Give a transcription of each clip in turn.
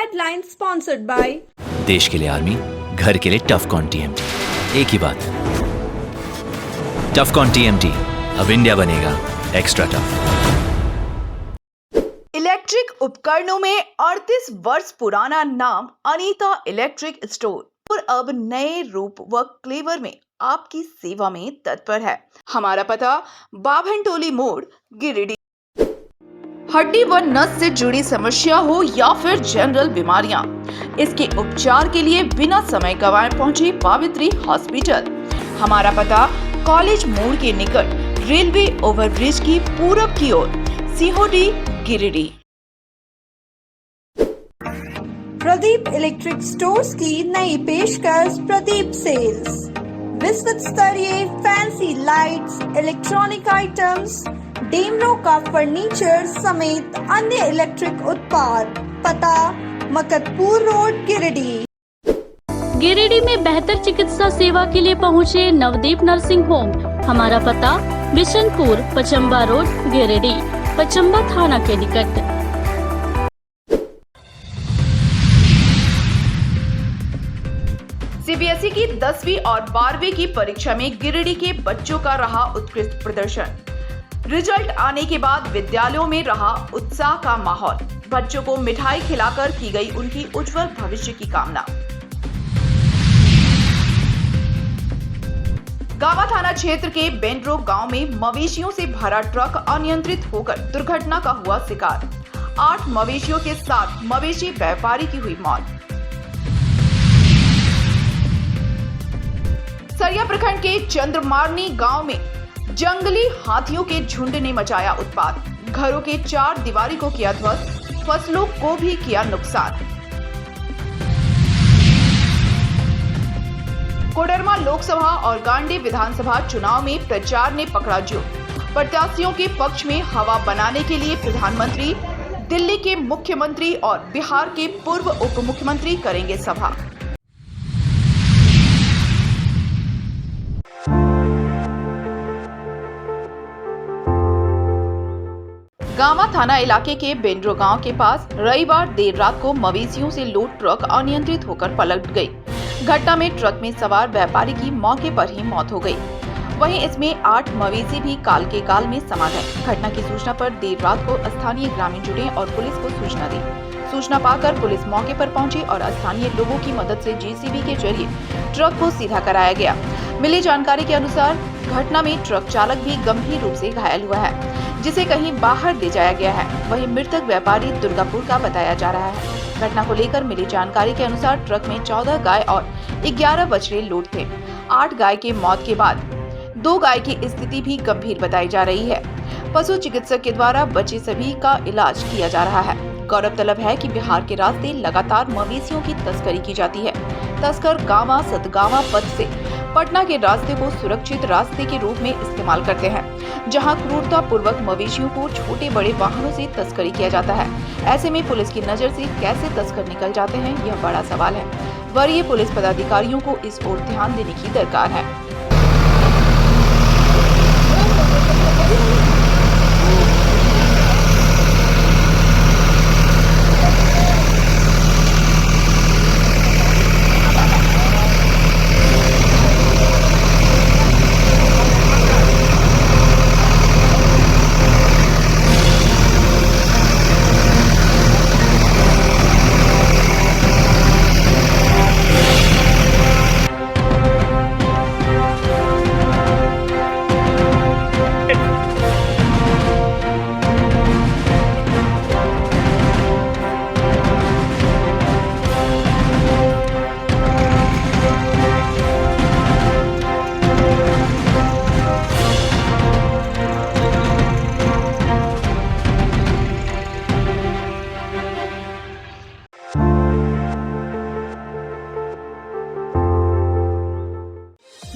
Headline sponsored by देश के लिए आर्मी, घर के लिए टफकॉन टीएमटी। एक ही बात, टफकॉन टीएमटी, अब इंडिया बनेगा एक्स्ट्रा टफ। इलेक्ट्रिक उपकरणों में 38 वर्ष पुराना नाम अनीता इलेक्ट्रिक स्टोर और अब नए रूप व क्लेवर में आपकी सेवा में तत्पर है। हमारा पता बाभनटोली मोड़, गिरिडीह। हड्डी व नस से जुड़ी समस्या हो या फिर जनरल बीमारियां, इसके उपचार के लिए बिना समय गंवाए पहुंचे पावित्री हॉस्पिटल। हमारा पता कॉलेज मोड़ के निकट रेलवे ओवरब्रिज की पूरब की ओर, सिहोडी, गिरिडीह। प्रदीप इलेक्ट्रिक स्टोर्स की नई पेशकश प्रदीप सेल्स। विश्व स्तरीय fancy lights, electronic items, Damro का फर्नीचर समेत अन्य इलेक्ट्रिक उत्पाद। पता मकतपुर रोड, गिरिडीह। गिरिडीह में बेहतर चिकित्सा सेवा के लिए पहुंचे नवदीप नर्सिंग होम। हमारा पता बिशनपुर, पचम्बा रोड, गिरिडीह, पचम्बा थाना के निकट। सीबीएसई की 10वीं और 12वीं की परीक्षा में गिरिडीह के बच्चों का रहा उत्कृष्ट प्रदर्शन। रिजल्ट आने के बाद विद्यालयों में रहा उत्साह का माहौल। बच्चों को मिठाई खिलाकर की गई उनकी उज्जवल भविष्य की कामना। गावा थाना क्षेत्र के बेंड्रो गांव में मवेशियों से भरा ट्रक अनियंत्रित होकर दुर्घटना का हुआ शिकार। 8 मवेशियों के साथ मवेशी व्यापारी की हुई मौत। सरिया प्रखंड के चंद्रमारनी गांव में जंगली हाथियों के झुंड ने मचाया उत्पात। घरों के 4 दीवारी को किया ध्वस्त, फसलों को भी किया नुकसान। कोडरमा लोकसभा और गांडी विधानसभा चुनाव में प्रचार ने पकड़ा जोर। प्रत्याशियों के पक्ष में हवा बनाने के लिए प्रधानमंत्री, दिल्ली के मुख्यमंत्री और बिहार के पूर्व उप मुख्यमंत्री करेंगे सभा। गावा थाना इलाके के बेंड्रो गांव के पास रविवार देर रात को मवेशियों से लोड ट्रक अनियंत्रित होकर पलट गई। घटना में ट्रक में सवार व्यापारी की मौके पर ही मौत हो गई। वहीं इसमें 8 मवेशी भी काल के गाल में समा गए। घटना की सूचना पर देर रात को स्थानीय ग्रामीण जुटे और पुलिस को सूचना दी। सूचना पाकर पुलिस मौके पर पहुंची और स्थानीय लोगों की मदद से जेसीबी के जरिए ट्रक को सीधा कराया गया। मिली जानकारी के अनुसार घटना में ट्रक चालक भी गंभीर रूप से घायल हुआ है, जिसे कहीं बाहर ले जाया गया है। वहीं मृतक व्यापारी दुर्गापुर का बताया जा रहा है। घटना को लेकर मिली जानकारी के अनुसार ट्रक में 14 गाय और 11 बछड़े लोड थे। 8 गाय के मौत के बाद 2 गाय की स्थिति भी गंभीर बताई जा रही है। पशु चिकित्सक के द्वारा बचे सभी का इलाज किया जा रहा है। गौरतलब है कि बिहार के रास्ते लगातार मवेशियों की तस्करी की जाती है। तस्कर गावा सतगावा पथ से पटना के रास्ते को सुरक्षित रास्ते के रूप में इस्तेमाल करते हैं, जहां क्रूरता पूर्वक मवेशियों को छोटे बड़े वाहनों से तस्करी किया जाता है। ऐसे में पुलिस की नजर से कैसे तस्कर निकल जाते हैं, यह बड़ा सवाल है। वरीय पुलिस पदाधिकारियों को इस ओर ध्यान देने की दरकार है।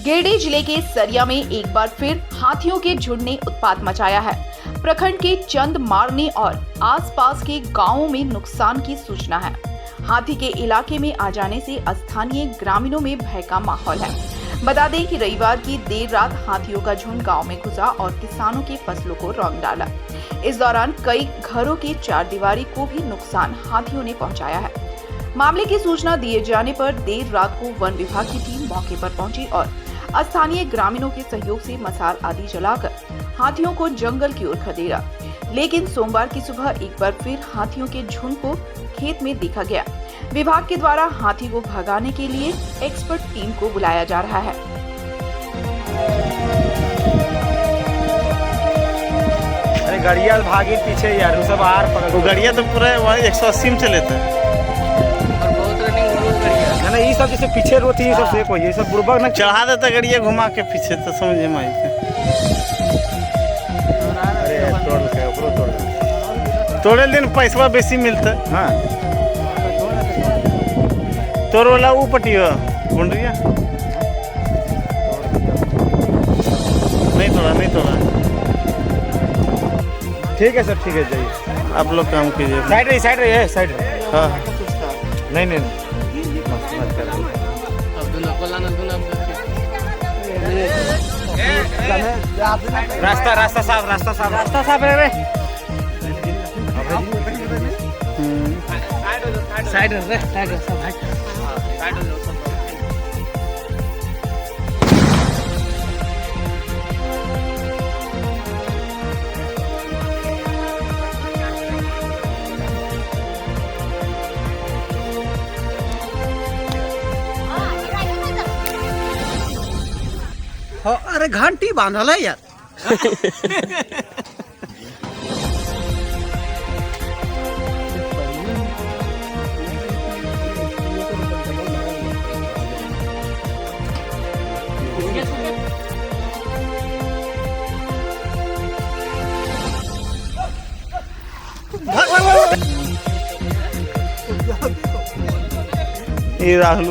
गिरिडीह जिले के सरिया में एक बार फिर हाथियों के झुंड ने उत्पात मचाया है। प्रखंड के चंद मारनी और आसपास के गांवों में नुकसान की सूचना है। हाथी के इलाके में आ जाने से स्थानीय ग्रामीणों में भय का माहौल है। बता दें कि रविवार की देर रात हाथियों का झुंड गांव में घुसा और किसानों की फसलों को रौंद डाला। इस दौरान कई घरों की चारदीवारी को भी नुकसान हाथियों ने पहुंचाया है। मामले की सूचना दिए जाने पर देर रात को वन विभाग की टीम मौके पर पहुंची और स्थानीय ग्रामीणों के सहयोग से मसाल आदि जलाकर हाथियों को जंगल की ओर खदेड़ा। लेकिन सोमवार की सुबह एक बार फिर हाथियों के झुंड को खेत में देखा गया। विभाग के द्वारा हाथी को भगाने के लिए एक्सपर्ट टीम को बुलाया जा रहा है। अरे गड़िया भागी पीछे यार, वो सब आर पकड़, वो गड़िया तो पूरा वहाँ 180 में चले थे। ना ये सब जैसे पीछे रोती है, सब से कोई ये सब बुरबक ना चढ़ा देता गड़िया घुमा के पीछे, तो समझे माई के। अरे तोड़े दिन पैसा बेसी मिलता। हाँ तोड़ वाला वो पटियो गुंडरिया नहीं तोड़ा। ठीक है सर, ठीक है जाइए, आप लोग काम कीजिए। साइड रही। हाँ नहीं रास्ता साफ है रे। साइड अरे घंटी बांधल है यार। ये राहुल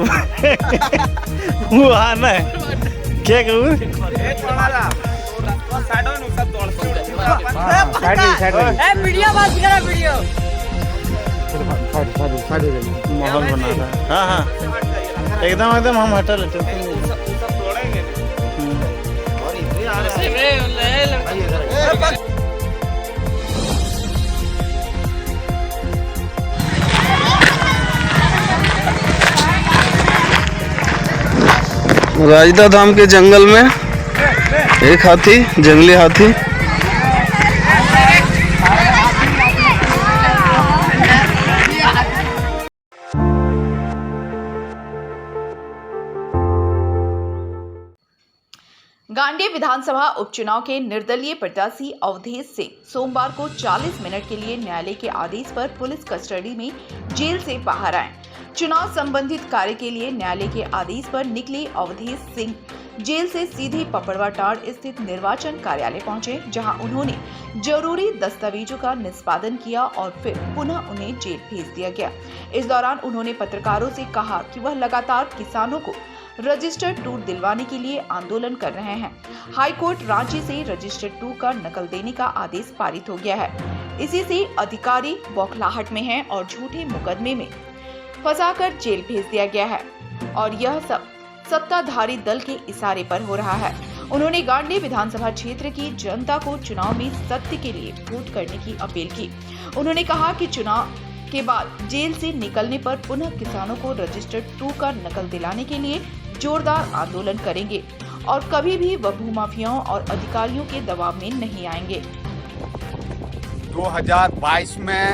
वो आना है क्या कहूँ? माहौल बना रहा है। हाँ एकदम हम हटा लेते। राजदा धाम के जंगल में एक हाथी, जंगली हाथी। गांडी विधानसभा उपचुनाव के निर्दलीय प्रत्याशी अवधेश सिंह सोमवार को 40 मिनट के लिए न्यायालय के आदेश पर पुलिस कस्टडी में जेल से बाहर आए। चुनाव संबंधित कार्य के लिए न्यायालय के आदेश पर निकले अवधेश सिंह जेल से सीधे पपड़वाटाड़ स्थित निर्वाचन कार्यालय पहुंचे, जहां उन्होंने जरूरी दस्तावेजों का निष्पादन किया और फिर पुनः उन्हें जेल भेज दिया गया। इस दौरान उन्होंने पत्रकारों से कहा कि वह लगातार किसानों को रजिस्टर्ड 2 दिलवाने के लिए आंदोलन कर रहे हैं। हाईकोर्ट रांची से रजिस्टर्ड 2 का नकल देने का आदेश पारित हो गया है। इसी से अधिकारी बौखलाहट में हैं और झूठे मुकदमे में फंसाकर जेल भेज दिया गया है और यह सब सत्ताधारी दल के इशारे पर हो रहा है। उन्होंने गांडी विधानसभा क्षेत्र की जनता को चुनाव में सत्य के लिए वोट करने की अपील की। उन्होंने कहा कि चुनाव के बाद जेल से निकलने पर पुनः किसानों को रजिस्टर्ड 2 का नकल दिलाने के लिए जोरदार आंदोलन करेंगे और कभी भी वह भूमाफियाओं और अधिकारियों के दबाव में नहीं आएंगे। 2022 में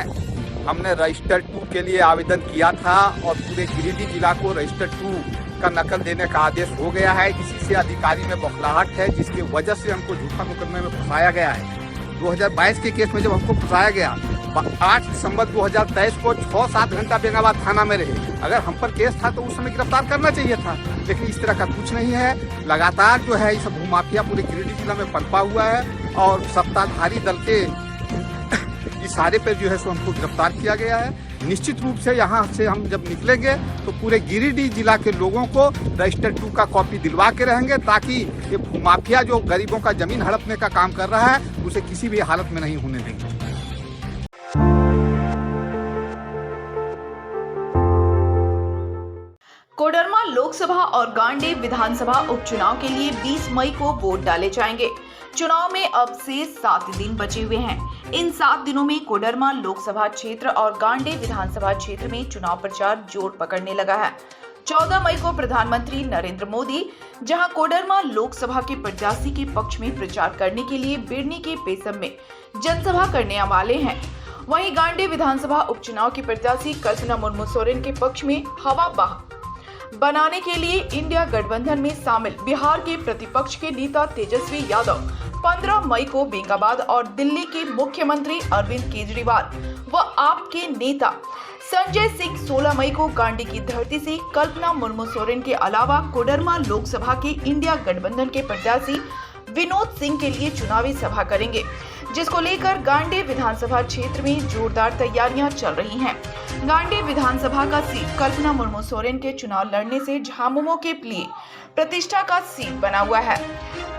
हमने रजिस्टर्ड 2 के लिए आवेदन किया था और पूरे गिरिडीह जिला को रजिस्टर्ड 2 का नकल देने का आदेश हो गया है। इसी से अधिकारी में बौखलाहट है, जिसकी वजह से हमको झूठा मुकदमे में फंसाया गया है। 2022 के केस में जब हमको फंसाया गया, 8 दिसंबर 2023 को 6-7 घंटा बेंगाबाद थाना में रहे। अगर हम पर केस था तो उस समय गिरफ्तार करना चाहिए था, लेकिन इस तरह का कुछ नहीं है। लगातार जो है इस भूमाफिया पूरे गिरिडीह जिला में पनपा हुआ है और सत्ताधारी दल के इशारे पर जो है सो हमको गिरफ्तार किया गया है। निश्चित रूप से यहाँ से हम जब निकलेंगे तो पूरे गिरिडीह जिला के लोगों को रजिस्टर्ड 2 का कॉपी दिलवा के रहेंगे, ताकि ये भूमाफिया जो गरीबों का जमीन हड़पने का काम कर रहा है उसे किसी भी हालत में नहीं होने देंगे। कोडरमा लोकसभा और गांडी विधानसभा उपचुनाव के लिए 20 मई को वोट डाले जाएंगे। चुनाव में अब से 7 दिन बचे हुए हैं। इन 7 दिनों में कोडरमा लोकसभा क्षेत्र और गांडे विधानसभा क्षेत्र में चुनाव प्रचार जोर पकड़ने लगा है। 14 मई को प्रधानमंत्री नरेंद्र मोदी जहां कोडरमा लोकसभा के प्रत्याशी के पक्ष में प्रचार करने के लिए बिरनी के पेसम में जनसभा करने वाले हैं, वहीं गांडे विधानसभा उपचुनाव की प्रत्याशी कल्पना मुर्मू सोरेन के पक्ष में हवा बनाने के लिए इंडिया गठबंधन में शामिल बिहार के प्रतिपक्ष के नेता तेजस्वी यादव 15 मई को बेंगाबाद और दिल्ली के मुख्यमंत्री अरविंद केजरीवाल व आप के नेता संजय सिंह 16 मई को गांडी की धरती से कल्पना मुर्मू सोरेन के अलावा कोडरमा लोकसभा के इंडिया गठबंधन के प्रत्याशी विनोद सिंह के लिए चुनावी सभा करेंगे, जिसको लेकर गांडे विधानसभा क्षेत्र में जोरदार तैयारियां चल रही हैं। गांडे विधानसभा का सीट कल्पना मुर्मू सोरेन के चुनाव लड़ने से झामुमो के लिए प्रतिष्ठा का सीट बना हुआ है।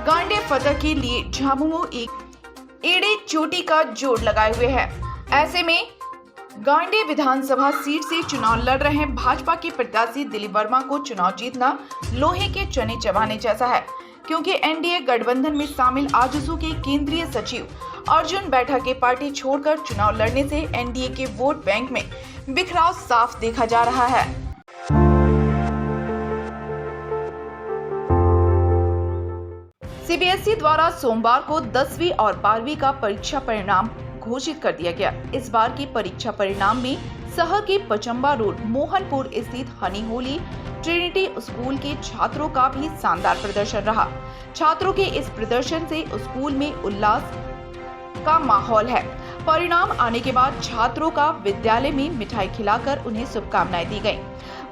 गांडे फतह के लिए झामुमो एक एड़े चोटी का जोड़ लगाए हुए है। ऐसे में गांडे विधानसभा सीट से चुनाव लड़ रहे भाजपा के प्रत्याशी दिलीप वर्मा को चुनाव जीतना लोहे के चने चबाने जैसा है, क्योंकि एनडीए गठबंधन में शामिल आजसू के केंद्रीय सचिव अर्जुन बैठा के पार्टी छोड़कर चुनाव लड़ने से एनडीए के वोट बैंक में बिखराव साफ देखा जा रहा है। सीबीएसई द्वारा सोमवार को 10वीं और 12वीं का परीक्षा परिणाम घोषित कर दिया गया। इस बार की परीक्षा परिणाम में शहर के पचम्बा रोड मोहनपुर स्थित हनी होली ट्रिनिटी स्कूल के छात्रों का भी शानदार प्रदर्शन रहा। छात्रों के इस प्रदर्शन से स्कूल में उल्लास का माहौल है। परिणाम आने के बाद छात्रों का विद्यालय में मिठाई खिलाकर उन्हें शुभकामनाएं दी गयी।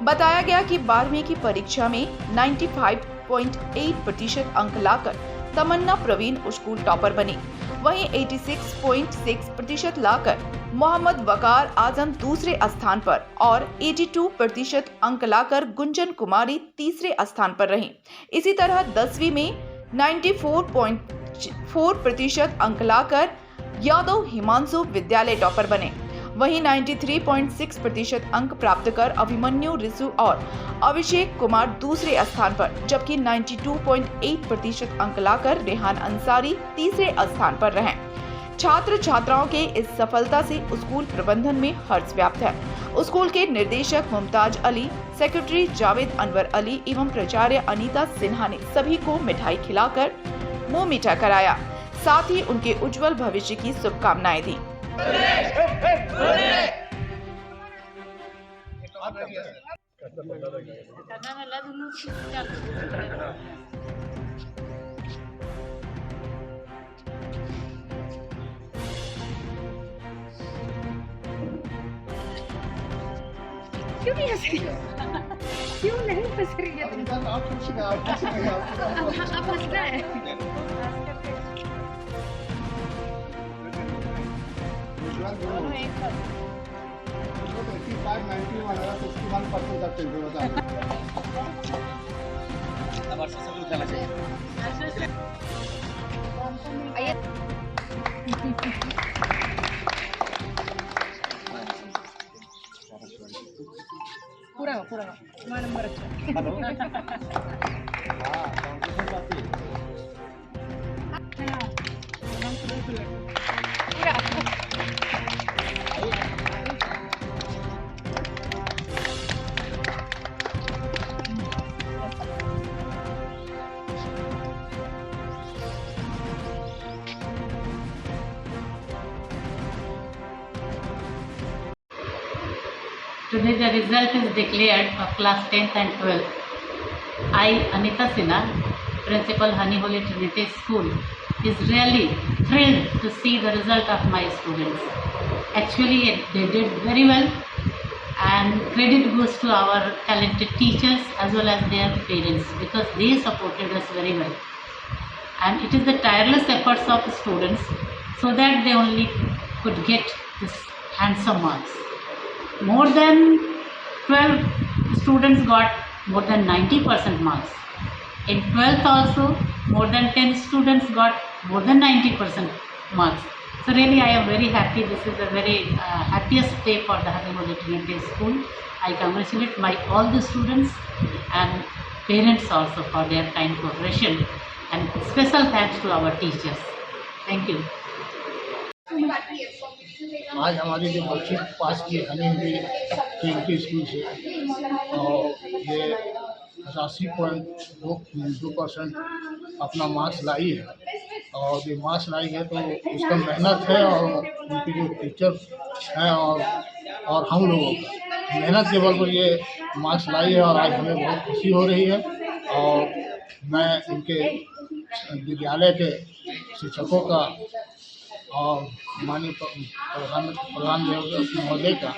बताया गया कि 12वीं की परीक्षा में 95.8% अंक लाकर तमन्ना प्रवीण स्कूल टॉपर बनी, वहीं 86.6% लाकर मोहम्मद वकार आजम दूसरे स्थान पर और 82% अंक लाकर गुंजन कुमारी तीसरे स्थान पर रहीं। इसी तरह 10वीं में 94.4% अंक लाकर यादव हिमांशु विद्यालय टॉपर बने, वहीं 93.6% अंक प्राप्त कर अभिमन्यु रिसु और अभिषेक कुमार दूसरे स्थान पर, जबकि 92.8% अंक लाकर रेहान अंसारी तीसरे स्थान पर रहे। छात्र छात्राओं के इस सफलता से स्कूल प्रबंधन में हर्ष व्याप्त है। स्कूल के निर्देशक मुमताज अली, सेक्रेटरी जावेद अनवर अली एवं प्राचार्य अनीता सिन्हा ने सभी को मिठाई खिलाकर मुंह मीठा कराया, साथ ही उनके उज्जवल भविष्य की शुभकामनाएं दी। क्यों नहीं हंस रही हो? क्यों नहीं हंस रही है? अब हंसना है। पूरा हमारा नंबर अच्छा। Today the result is declared of class 10th and 12th. I, Anita Sinha, Principal Honey Holy Trinity School, is really thrilled to see the result of my students. Actually, they did very well, and credit goes to our talented teachers as well as their parents, because they supported us very well. And it is the tireless efforts of the students so that they only could get this handsome marks. More than 12 students got more than 90% marks. In 12th also, more than 10 students got more than 90% marks. So really I am very happy. This is a very happiest day for the Honey Holy Trinity School. I congratulate all the students and parents also for their kind cooperation, and special thanks to our teachers. Thank you. आज हमारी जो बच्ची पास की हनी हुई TNT school से और ये 85.2% अपना मार्क्स लाई है। और ये मार्क्स लाई है तो उसका मेहनत है और उनकी जो टीचर हैं और हम लोगों का मेहनत के बल पर ये मार्क्स लाई है। और आज हमें बहुत खुशी हो रही है। और मैं इनके विद्यालय के शिक्षकों का और माननीय प्रधान महोदय का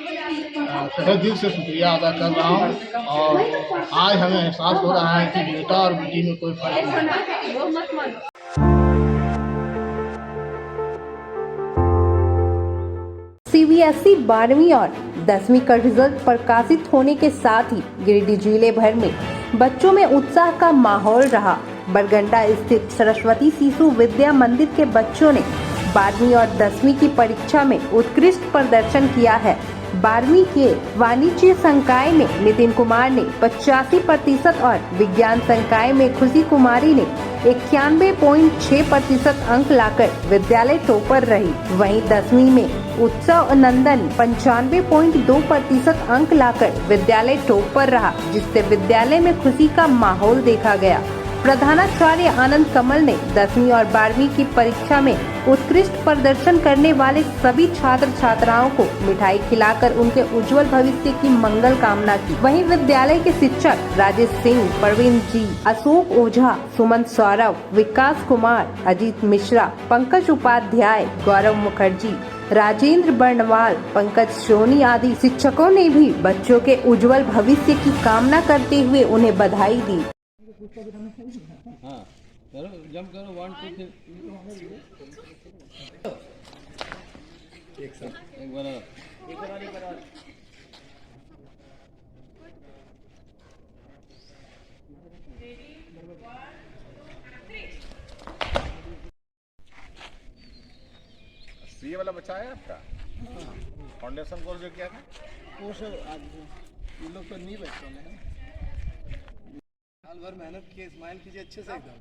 तहे दिल से शुक्रिया अदा कर रहा हूँ। और आज हमें एहसास हो रहा है कि बेटा और बेटी में कोई फर्क नहीं है। CBSE 12वीं और 10वीं का रिजल्ट प्रकाशित होने के साथ ही गिरिडीह जिले भर में बच्चों में उत्साह का माहौल रहा। बरगंडा स्थित सरस्वती शिशु विद्या मंदिर के बच्चों ने 12वीं और 10वीं की परीक्षा में उत्कृष्ट प्रदर्शन किया है। 12वीं के वाणिज्य संकाय में नितिन कुमार ने 85% और विज्ञान संकाय में खुशी कुमारी ने 91.6% अंक लाकर विद्यालय टॉपर रही। वहीं 10वीं में उत्सव नंदन 95.2% अंक लाकर विद्यालय टॉपर रहा, जिससे विद्यालय में खुशी का माहौल देखा गया। प्रधानाचार्य आनंद कमल ने 10वीं और 12वीं की परीक्षा में उत्कृष्ट प्रदर्शन करने वाले सभी छात्र छात्राओं को मिठाई खिलाकर उनके उज्जवल भविष्य की मंगल कामना की। वहीं विद्यालय के शिक्षक राजेश सिंह, प्रवीण जी, अशोक ओझा, सुमन सौरभ, विकास कुमार, अजीत मिश्रा, पंकज उपाध्याय, गौरव मुखर्जी, राजेंद्र बर्णवाल, पंकज सोनी आदि शिक्षकों ने भी बच्चों के उज्जवल भविष्य की कामना करते हुए उन्हें बधाई दी। हाँ करो, जंप करो, 1 2 3 एक बार ये वाला बच्चा है आपका फाउंडेशन कोर्स जो क्या है वो सब ये लोग तो नहीं बच्चों ने साल भर मेहनत किए। स्माइल कीजिए अच्छे से एकदम।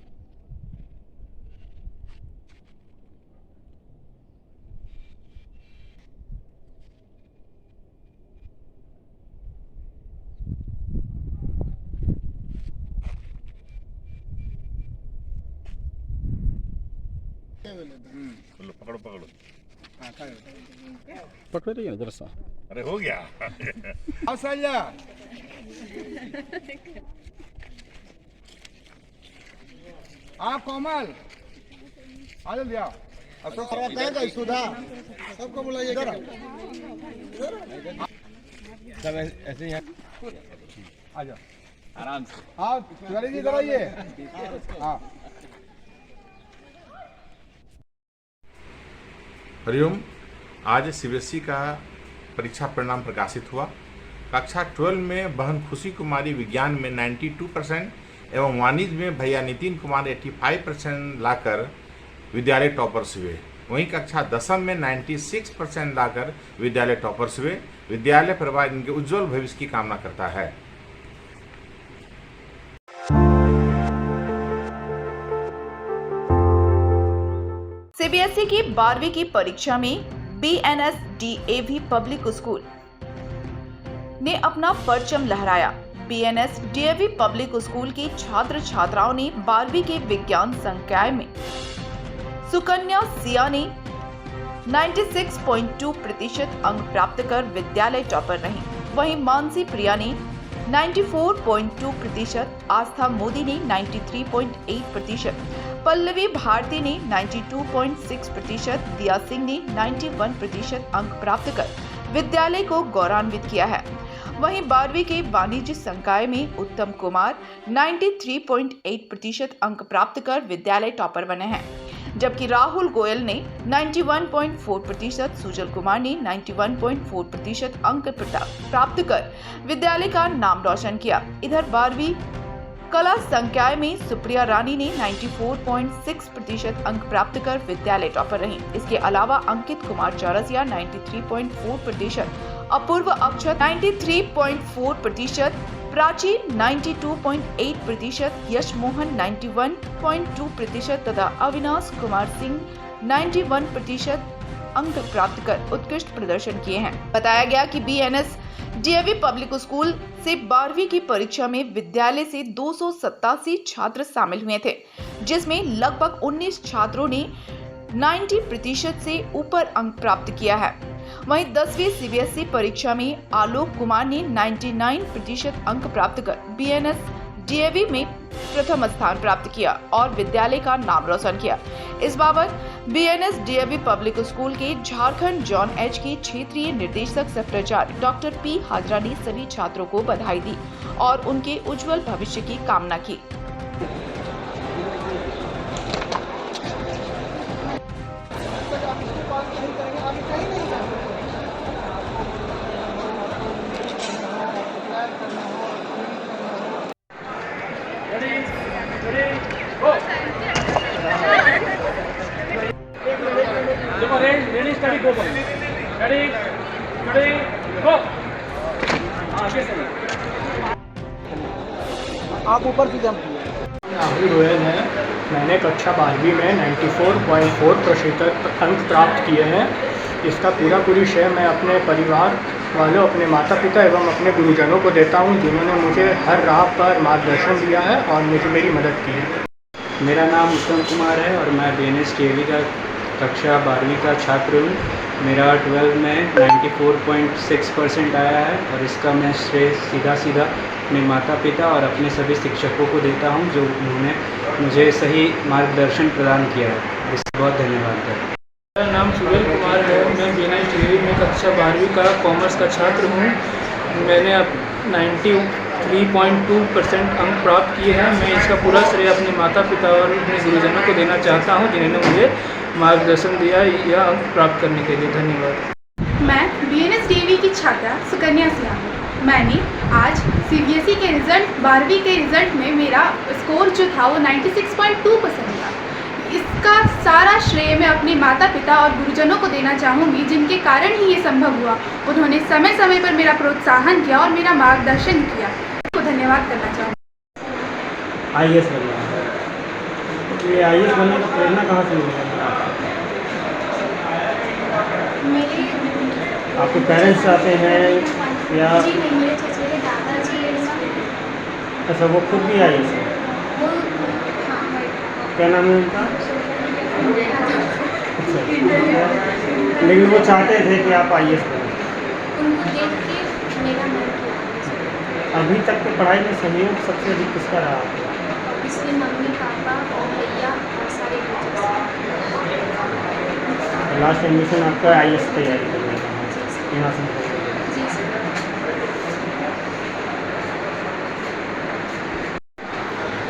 पकड़ो पकड़ो पकड़ रही है जरा सा। अरे हो गया कोमल आ लिया अशोक सुधा सबको बुलाइए सब ऐसे ही आ जाओ आराम से। हाँ तिवारी जी इधर आइए। हाँ हरिओम। आज CBSE का परीक्षा परिणाम प्रकाशित हुआ। कक्षा 12 में बहन खुशी कुमारी विज्ञान में 92% एवं वाणिज्य में भैया नितिन कुमार 85% लाकर विद्यालय टॉपर्स हुए। वहीं कक्षा 10 में 96% लाकर विद्यालय टॉपर्स हुए। विद्यालय परिवार इनके उज्जवल भविष्य की कामना करता है। CBSE की 12वीं की परीक्षा में BNS DAV पब्लिक स्कूल ने अपना परचम लहराया। BNS DAV पब्लिक स्कूल की छात्र छात्राओं ने 12वीं के विज्ञान संकाय में सुकन्या सिया ने 96.2% अंक प्राप्त कर विद्यालय टॉपर रही। वहीं मानसी प्रिया ने 94.2%, आस्था मोदी ने 93.8%, पल्लवी भारती ने 92.6%, दिया सिंह ने 91% अंक प्राप्त कर विद्यालय को गौरवान्वित किया है। वहीं 12वीं के वाणिज्य संकाय में उत्तम कुमार 93.8% अंक प्राप्त कर विद्यालय टॉपर बने हैं, जबकि राहुल गोयल ने 91.4%, सुजल कुमार ने 91.4% अंक प्राप्त कर विद्यालय का नाम रोशन किया। इधर 12वीं कला संकाय में सुप्रिया रानी ने 94.6% अंक प्राप्त कर विद्यालय टॉपर रही। इसके अलावा अंकित कुमार चौरसिया 93.4%, अपूर्व अक्षत 93.4%, प्राची 92.8%, यश मोहन 91.2% तथा अविनाश कुमार सिंह 91% अंक प्राप्त कर उत्कृष्ट प्रदर्शन किए हैं। बताया गया कि BNS DAV पब्लिक स्कूल से 12वीं की परीक्षा में विद्यालय से 287 छात्र शामिल हुए थे, जिसमें लगभग 19 छात्रों ने 90% से ऊपर अंक प्राप्त किया है। वहीं 10वीं CBSE परीक्षा में आलोक कुमार ने 99% अंक प्राप्त कर BNS DAV में प्रथम स्थान प्राप्त किया और विद्यालय का नाम रोशन किया। इस बाबत BNS DAV पब्लिक स्कूल के झारखंड जोन H के क्षेत्रीय निर्देशक सह प्राचार्य डॉक्टर P हाजरा ने सभी छात्रों को बधाई दी और उनके उज्जवल भविष्य की कामना की। आप ऊपर की जंप किए। राहुल गोयल है। मैंने कक्षा 12वीं में 94.4% अंक प्राप्त किए हैं। इसका पूरी श्रेय मैं अपने परिवार वालों, अपने माता पिता एवं अपने गुरुजनों को देता हूं, जिन्होंने मुझे हर राह पर मार्गदर्शन दिया है और मुझे मेरी मदद की है। मेरा नाम उत्तम कुमार है और मैं BNS DAV का कक्षा 12वीं का छात्र हूँ। मेरा 12 में 94.6% आया है और इसका मैं श्रेय सीधा अपने माता पिता और अपने सभी शिक्षकों को देता हूँ, जो उन्होंने मुझे सही मार्गदर्शन प्रदान किया है। इसका बहुत धन्यवाद है। मेरा नाम सुरेल कुमार है। मैं BNS DAV में कक्षा 12वीं का कॉमर्स का छात्र हूँ। मैंने अब 93.2% अंक प्राप्त किए हैं। मैं इसका पूरा श्रेय अपने माता पिता और अपने गुरुजनों को देना चाहता हूँ, जिन्होंने मुझे मार्गदर्शन दिया यह अंक प्राप्त करने के लिए। धन्यवाद। मैं BNS DAV की छात्रा सुकन्या सिन्हा हूँ। मैंने आज CBSE के रिज़ल्ट 12वीं के रिज़ल्ट में मेरा स्कोर जो था वो 96.2% था। इसका सारा श्रेय मैं अपने माता पिता और गुरुजनों को देना चाहूँगी, जिनके कारण ही ये संभव हुआ। उन्होंने समय समय पर मेरा प्रोत्साहन किया और मेरा मार्गदर्शन किया। उनको धन्यवाद करना चाहूँगी। IAS बनना है। ये IAS बनने का प्रेरणा कहाँ से मिलेगा? आपके पेरेंट्स चाहते हैं या? जी नहीं, मेरे चचेरे दादाजी अच्छा, वो खुद भी IAS है? क्या नाम है उनका? अच्छा, लेकिन वो चाहते थे कि आप IAS बनें। अभी तक की पढ़ाई में सहयोग सबसे अधिक किसका रहा? इसलिए मम्मी पापा और भैया और सारे लास्ट एडमिशन आपका IAS तैयारी करने का यहाँ से?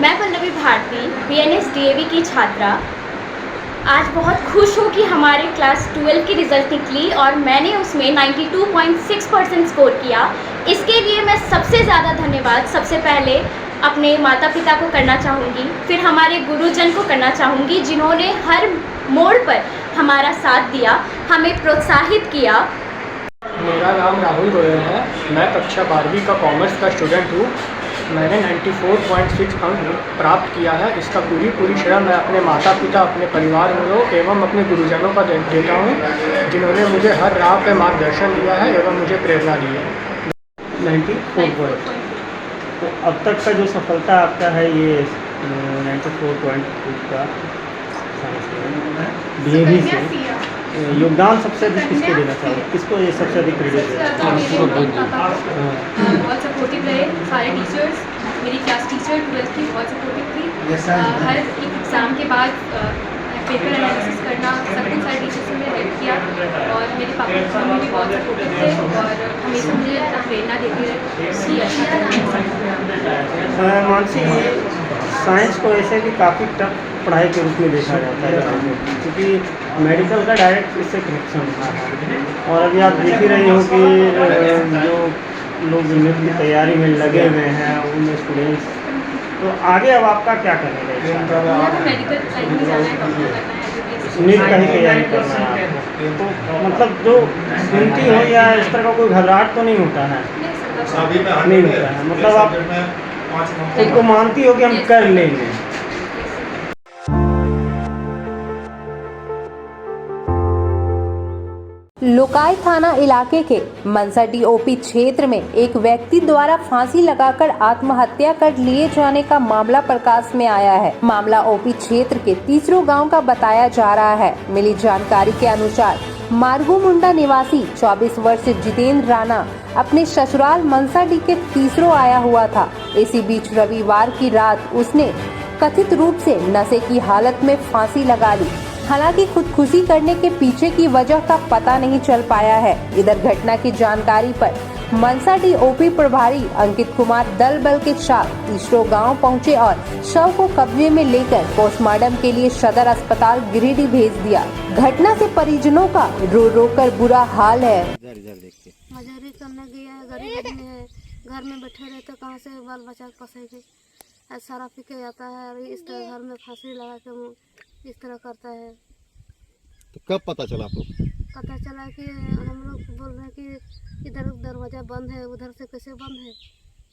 मैं पल्लवी भारती BNS DAV की छात्रा आज बहुत खुश हूँ कि हमारे क्लास 12 की रिज़ल्ट निकली और मैंने उसमें 92.6% स्कोर किया। इसके लिए मैं सबसे ज़्यादा धन्यवाद सबसे पहले अपने माता पिता को करना चाहूँगी, फिर हमारे गुरुजन को करना चाहूँगी, जिन्होंने हर मोड़ पर हमारा साथ दिया, हमें प्रोत्साहित किया। मेरा नाम राहुल गोयल है। मैं कक्षा 12वीं का कॉमर्स का स्टूडेंट हूँ। मैंने 94.6 अंक प्राप्त किया है। इसका पूरी श्रेय मैं अपने माता पिता, अपने परिवार वालों एवं अपने गुरुजनों का देता हूँ, जिन्होंने मुझे हर राह पर मार्गदर्शन दिया है एवं मुझे प्रेरणा दी है। 94 तो अब तक का जो सफलता आपका है ये 94.2 का DAV से योगदान सबसे अधिक किसको देना चाहोगे? किसको ये सबसे अधिक क्रेडिट देना? बहुत सपोर्टिव रहे सारे टीचर्स। मेरी क्लास टीचर 12th की बहुत सपोर्टिव थी। हर एक एग्ज़ाम के बाद पेपर एनालिसिस करना, सब कुछ सारे टीचर्स ने हेल्प किया और मेरे पापा मम्मी भी बहुत सपोर्टिव थे और हमेशा मुझे प्रेरणा देते रहे। मानसी, साइंस को ऐसे भी काफ़ी टफ पढ़ाई के रूप में देखा जाता है, क्योंकि मेडिकल का डायरेक्ट इससे कनेक्शन है। और अभी आप देख ही रही हो कि जो लोग नीट की तैयारी में लगे हुए हैं उन स्टूडेंट्स, तो आगे अब आपका क्या करने का इच्छा है? नीट का ही तैयारी करना है आपको? तो मतलब जो सुनती हो या इस तरह का कोई घबराहट तो नहीं होता है? नहीं होता है, मतलब आप इनको मानती हो कि हम कर लेंगे। लोकाई थाना इलाके के मनसाडी ओपी क्षेत्र में एक व्यक्ति द्वारा फांसी लगाकर आत्महत्या कर लिए जाने का मामला प्रकाश में आया है। मामला ओपी क्षेत्र के तीसरो गांव का बताया जा रहा है। मिली जानकारी के अनुसार मार्गू मुंडा निवासी 24 वर्षीय जितेंद्र राणा अपने ससुराल मनसाडी के तीसरो आया हुआ था। इसी बीच रविवार की रात उसने कथित रूप से नशे की हालत में फांसी लगा ली। हालांकि खुदकुशी करने के पीछे की वजह का पता नहीं चल पाया है। इधर घटना की जानकारी पर मनसाडी ओपी प्रभारी अंकित कुमार दल बल के साथ तीसरो गांव पहुंचे और शव को कब्जे में लेकर पोस्टमार्टम के लिए सदर अस्पताल गिरिडीह भेज दिया। घटना से परिजनों का रो रो कर बुरा हाल है। मजदूरी करने गया है, गरीब आदमी है, घर में बैठे रहे तो कहाँ से बाल बच्चा पसेंगे। सारा पी के आता है और इस तरह घर में फांसी लगा के इस तरह करता है। तो कब पता चला आपको? पता चला कि हम लोग बोल रहे हैं कि इधर दरवाज़ा बंद है, उधर से कैसे बंद है,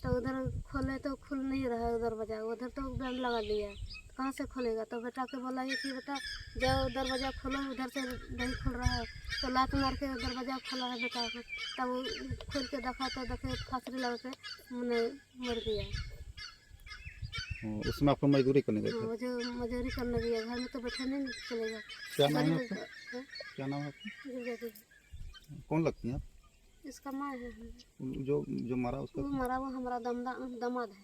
तो उधर खोले तो खुल नहीं रहा है दरवाज़ा, उधर तो बैंड लगा दिया है, तो कहाँ से खोलेगा। तो बेटा के बोला है कि बेटा जाओ दरवाज़ा खोलो, उधर से नहीं खुल रहा है, तो लात मार के दरवाज़ा खोला है बेटा को। तब खोल के देखा तो देखे फांसी लगा के मर गया। उसमें आपको मजदूरी करने गए थे? मुझे मजदूरी करने गया, घर में तो बैठे नहीं चलेगा। क्या नाम है आपका? क्या नाम है आपका? कौन लगती हैं आप? इसका माँ है। जो मरा उसका? वो मरा, वो हमारा दामाद है।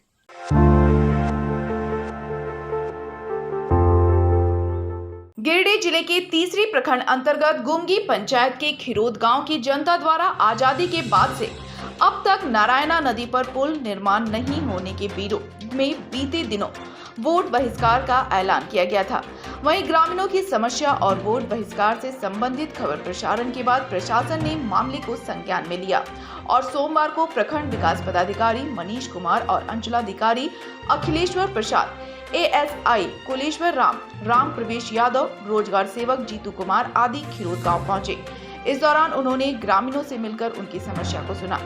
गिरिडीह जिले के तीसरी प्रखंड अंतर्गत गुमगी पंचायत के खिरोद गांव की जनता द्वारा आजादी के बाद से अब तक नारायणा नदी पर पुल निर्माण नहीं होने के विरोध में बीते दिनों वोट बहिष्कार का ऐलान किया गया था। वहीं ग्रामीणों की समस्या और वोट बहिष्कार से संबंधित खबर प्रसारण के बाद प्रशासन ने मामले को संज्ञान में लिया और सोमवार को प्रखंड विकास पदाधिकारी मनीष कुमार और अंचलाधिकारी अखिलेश्वर प्रसाद, ASI कुलेश्वर राम प्रवेश यादव, रोजगार सेवक जीतू कुमार आदि खिरोद गांव पहुंचे। इस दौरान उन्होंने ग्रामीणों से मिलकर उनकी समस्या को सुना।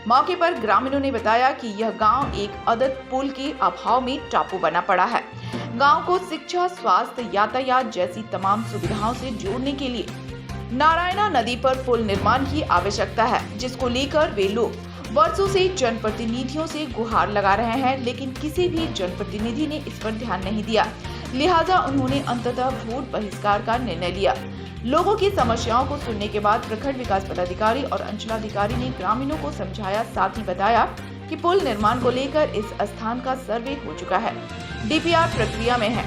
मौके पर ग्रामीणों ने बताया कि यह गांव एक अदद पुल के अभाव में टापू बना पड़ा है। गांव को शिक्षा, स्वास्थ्य, यातायात जैसी तमाम सुविधाओं से जोड़ने के लिए नारायणा नदी पर पुल निर्माण की आवश्यकता है, जिसको लेकर वे लोग वर्षों से जनप्रतिनिधियों से गुहार लगा रहे हैं, लेकिन किसी भी जनप्रतिनिधि ने इस पर ध्यान नहीं दिया। लिहाजा उन्होंने अंततः वोट बहिष्कार का निर्णय लिया। लोगों की समस्याओं को सुनने के बाद प्रखंड विकास पदाधिकारी और अंचलाधिकारी ने ग्रामीणों को समझाया, साथ ही बताया कि पुल निर्माण को लेकर इस स्थान का सर्वे हो चुका है, DPR प्रक्रिया में है।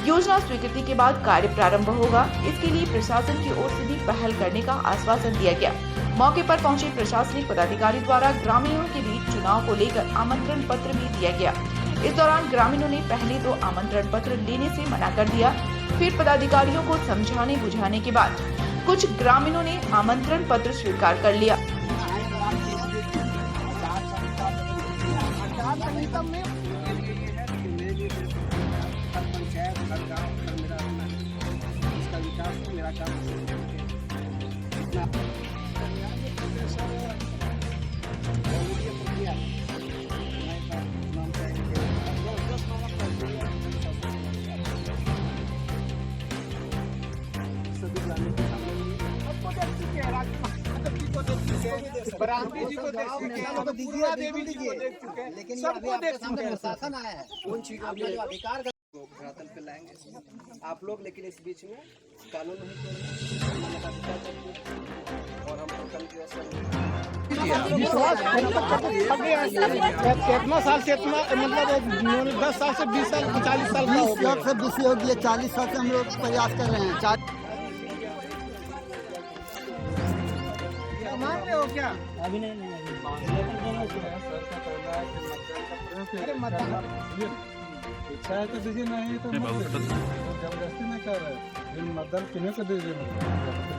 योजना स्वीकृति के बाद कार्य प्रारंभ होगा। इसके लिए प्रशासन की ओर से भी पहल करने का आश्वासन दिया गया। मौके पर पहुंचे प्रशासनिक पदाधिकारी द्वारा ग्रामीणों के बीच चुनाव को लेकर आमंत्रण पत्र भी दिया गया। इस दौरान ग्रामीणों ने पहले तो आमंत्रण पत्र लेने से मना कर दिया, फिर पदाधिकारियों को समझाने बुझाने के बाद कुछ ग्रामीणों ने आमंत्रण पत्र स्वीकार कर लिया। बरामदी जी को देख चुके हैं, पूर्णा देवी जी को देख चुके हैं, लेकिन सबको देख चुके हैं। शासन आया है, कौन चीज का जो अधिकार को धरातल पे लाएंगे आप लोग, लेकिन इस बीच में कानून नहीं और हम कल के कितना साल से इतना मतलब 10 साल से 20 साल 40 साल का हो गया, 40 साल से हम लोग प्रयास कर रहे हैं। मान रहे हो क्या? अभी नहीं अरे मतलब इच्छा है तो दीजिए, नहीं तो जबरदस्ती नहीं कर रहे। मतदान किन्हीं को दीजिए,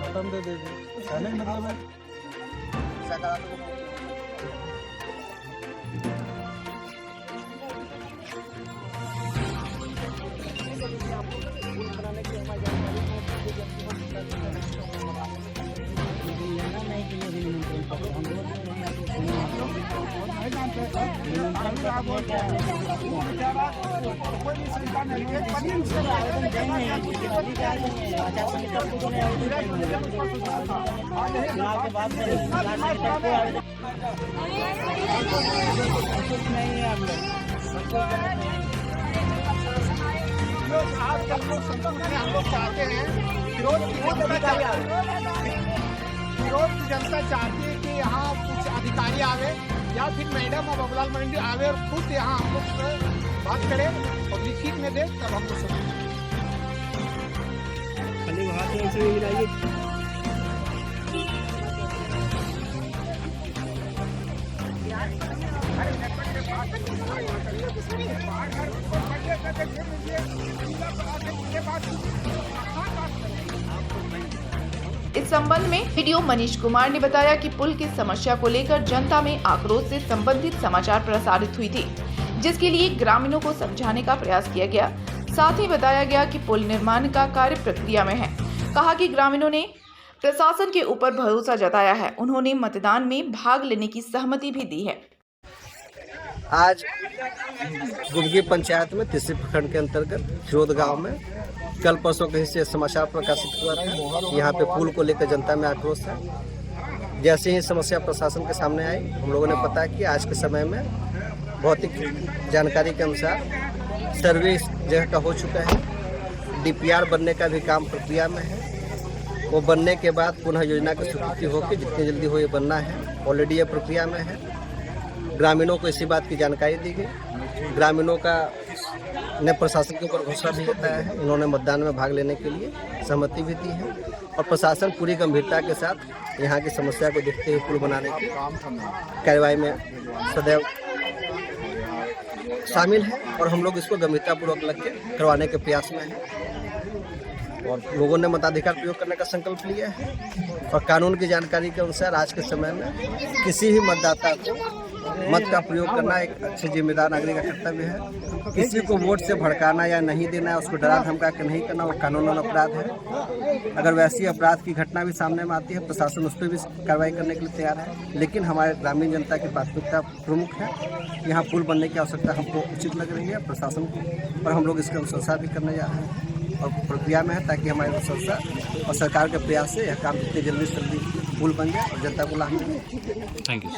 मतदान दे दीजिए, कहने मतलब है। नहीं हम लोग चाहते हैं विरोध की जनता चाहती है कि यहाँ कुछ अधिकारी आवे या फिर मैडम और बबूलाल मरंडी आवे और खुद यहाँ हम लोग से बात करें और लिखित में दे, तब हम लोग समझें। इस संबंध में वीडियो मनीष कुमार ने बताया कि पुल की समस्या को लेकर जनता में आक्रोश से संबंधित समाचार प्रसारित हुई थी, जिसके लिए ग्रामीणों को समझाने का प्रयास किया गया। साथ ही बताया गया कि पुल निर्माण का कार्य प्रक्रिया में है। कहा कि ग्रामीणों ने प्रशासन के ऊपर भरोसा जताया है। उन्होंने मतदान में भाग लेने की सहमति भी दी है। आज गुमगी पंचायत में तीसरे प्रखंड के अंतर्गत खिरोद गांव में कल परसों कहीं से समाचार प्रकाशित हुआ था। यहाँ पे पुल को लेकर जनता में आक्रोश है। जैसे ही समस्या प्रशासन के सामने आई, हम लोगों ने पता कि आज के समय में भौतिक जानकारी के अनुसार सर्वे इस जगह का हो चुका है। DPR बनने का भी काम प्रक्रिया में है। वो बनने के बाद पुनः योजना की स्वीकृति होकर जितनी जल्दी हो ये बनना है। ऑलरेडी ये प्रक्रिया में है। ग्रामीणों को इसी बात की जानकारी दी गई। ग्रामीणों का ने प्रशासन के ऊपर भरोसा भी जताया है। उन्होंने मतदान में भाग लेने के लिए सहमति भी दी है और प्रशासन पूरी गंभीरता के साथ यहाँ की समस्या को देखते हुए पुल बनाने की कार्रवाई में सदैव शामिल है और हम लोग इसको गंभीरतापूर्वक लग के करवाने के प्रयास में हैं और लोगों ने मताधिकार प्रयोग करने का संकल्प लिया है। और कानून की जानकारी के अनुसार आज के समय में किसी भी मतदाता को मत का प्रयोग करना एक अच्छे जिम्मेदार नागरिक का कर्तव्य है। किसी को वोट से भड़काना या नहीं देना, उसको डरा धमका के नहीं करना, वो कानूनन अपराध है। अगर वैसी अपराध की घटना भी सामने में आती है, प्रशासन उस पर भी कार्रवाई करने के लिए तैयार है। लेकिन हमारे ग्रामीण जनता की प्राथमिकता प्रमुख है। यहाँ पुल बनने की आवश्यकता हमको उचित लग रही है प्रशासन को, और हम लोग इसकी अनुशंसा भी करने जा रहे हैं और प्रक्रिया में है, ताकि हमारी अनुशंसा और सरकार के प्रयास से यह काम जितनी जल्दी से जल्दी पुल बन जाए और जनता को लाभ मिले। Thank you.